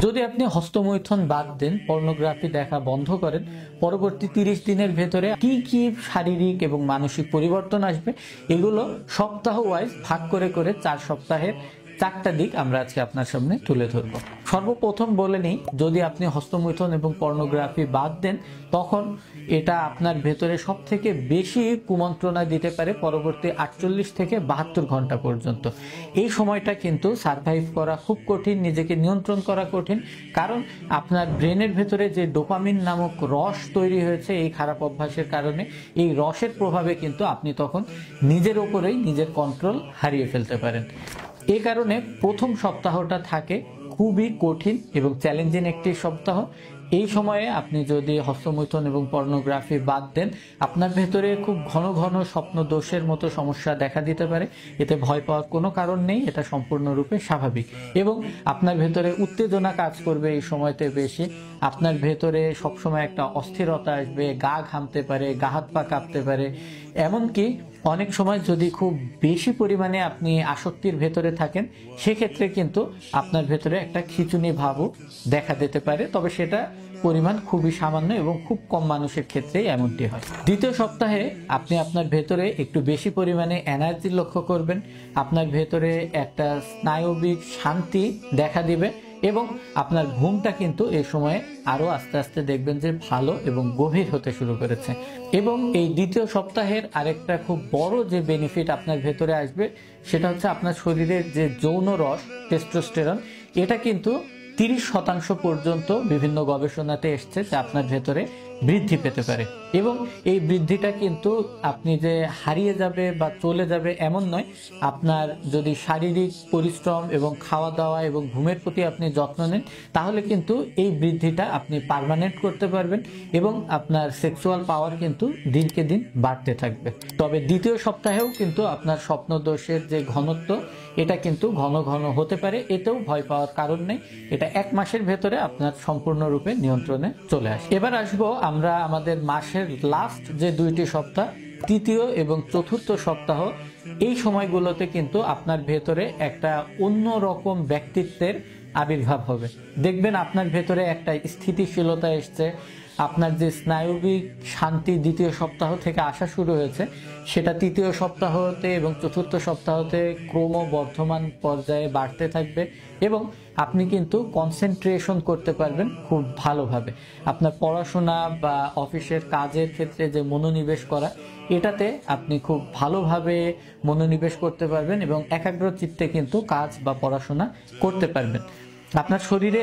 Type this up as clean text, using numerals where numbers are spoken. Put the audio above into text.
যদি আপনি হস্তমৈথুন বাদ দেন, পর্নোগ্রাফি দেখা বন্ধ করেন, পরবর্তী 30 দিনের ভেতরে কি কি শারীরিক এবং মানসিক পরিবর্তন আসবে এগুলো সপ্তাহ ওয়াইজ ভাগ করে করে 4 সপ্তাহের 4টা দিক আমরা আজকে আপনার সামনে তুলে ধরব। সর্বপ্রথম বলে নিই, যদি আপনি হস্তমৈথুন এবং পর্নোগ্রাফি বাদ দেন তখন এটা আপনার ভেতরে সব থেকে বেশি কুমন্ত্রণা দিতে পারে পরবর্তী 48 থেকে 72 ঘন্টা পর্যন্ত। এই সময়টা কিন্তু সারভাইভ করা খুব কঠিন, নিজেকে নিয়ন্ত্রণ করা কঠিন, কারণ আপনার ব্রেনের ভেতরে যে ডোপামিন নামক রস তৈরি হয়েছে এই খারাপ অভ্যাসের কারণে, এই রসের প্রভাবে কিন্তু আপনি তখন নিজের ওপরেই নিজের কন্ট্রোল হারিয়ে ফেলতে পারেন। এই কারণে প্রথম সপ্তাহটা থাকে খুবই কঠিন এবং চ্যালেঞ্জিং একটি সপ্তাহ। এই সময়ে আপনি যদি হস্তমৈথুন এবং পর্নোগ্রাফি বাদ দেন, আপনার ভেতরে খুব ঘন ঘন স্বপ্ন দোষের মতো সমস্যা দেখা দিতে পারে। এতে ভয় পাওয়ার কোনো কারণ নেই, এটা সম্পূর্ণরূপে স্বাভাবিক। এবং আপনার ভেতরে উত্তেজনা কাজ করবে এই সময়তে বেশি। আপনার ভেতরে সবসময় একটা অস্থিরতা আসবে, গা ঘামতে পারে, গা হাত পা কাঁপতে পারে। এমনকি অনেক সময় যদি খুব বেশি পরিমাণে আপনি আসক্তির ভেতরে থাকেন, সেক্ষেত্রে কিন্তু আপনার ভেতরে একটা খিঁচুনি ভাবও দেখা দিতে পারে, তবে সেটা পরিমাণ খুবই সামান্য এবং খুব কম মানুষের ক্ষেত্রেই এমনটি হয়। দ্বিতীয় সপ্তাহে আপনি আপনার ভেতরে একটু বেশি পরিমাণে এনার্জি লক্ষ্য করবেন, আপনার ভেতরে একটা স্নায়বিক শান্তি দেখা দিবে এবং আপনার ঘুমটা কিন্তু এই সময়ে আরো আস্তে আস্তে দেখবেন যে ভালো এবং গভীর হতে শুরু করেছে। এবং এই দ্বিতীয় সপ্তাহের আরেকটা খুব বড় যে বেনিফিট আপনার ভেতরে আসবে, সেটা হচ্ছে আপনার শরীরের যে যৌন রস টেস্টোস্টেরন, এটা কিন্তু 30% পর্যন্ত বিভিন্ন গবেষণাতে এসছে যে আপনার ভেতরে বৃদ্ধি পেতে পারে। এবং এই বৃদ্ধিটা কিন্তু আপনি যে হারিয়ে যাবে বা চলে যাবে এমন নয়। আপনার যদি শারীরিক পরিশ্রম এবং খাওয়া দাওয়া এবং ঘুমের প্রতি আপনি যত্ন নেন, তাহলে কিন্তু এই বৃদ্ধিটা আপনি পার্মানেন্ট করতে পারবেন এবং আপনার সেক্সুয়াল পাওয়ার কিন্তু দিনকে দিন বাড়তে থাকবে। তবে দ্বিতীয় সপ্তাহেও কিন্তু আপনার স্বপ্ন দোষের যে ঘনত্ব, এটা কিন্তু ঘন ঘন হতে পারে, এতেও ভয় পাওয়ার কারণ নেই। এটা 1 মাসের ভেতরে আপনার সম্পূর্ণরূপে নিয়ন্ত্রণে চলে আসে। এবার আসবো আমরা আমাদের মাসের লাস্ট যে 2টি সপ্তাহ, তৃতীয় এবং চতুর্থ সপ্তাহ। এই সময়গুলোতে কিন্তু আপনার ভেতরে একটা অন্যরকম ব্যক্তিত্বের আবির্ভাব হবে। দেখবেন আপনার ভেতরে একটা স্থিতিশীলতা এসছে। আপনার যে স্নায়বিক শান্তি দ্বিতীয় সপ্তাহ থেকে আসা শুরু হয়েছে, সেটা তৃতীয় সপ্তাহতে এবং চতুর্থ সপ্তাহতে ক্রমবর্ধমান পর্যায়ে বাড়তে থাকবে এবং আপনি কিন্তু কনসেন্ট্রেশন করতে পারবেন খুব ভালোভাবে। আপনার পড়াশোনা বা অফিসের কাজের ক্ষেত্রে যে মনোনিবেশ করা, এটাতে আপনি খুব ভালোভাবে মনোনিবেশ করতে পারবেন এবং একাগ্র চিত্তে কিন্তু কাজ বা পড়াশোনা করতে পারবেন। আপনার শরীরে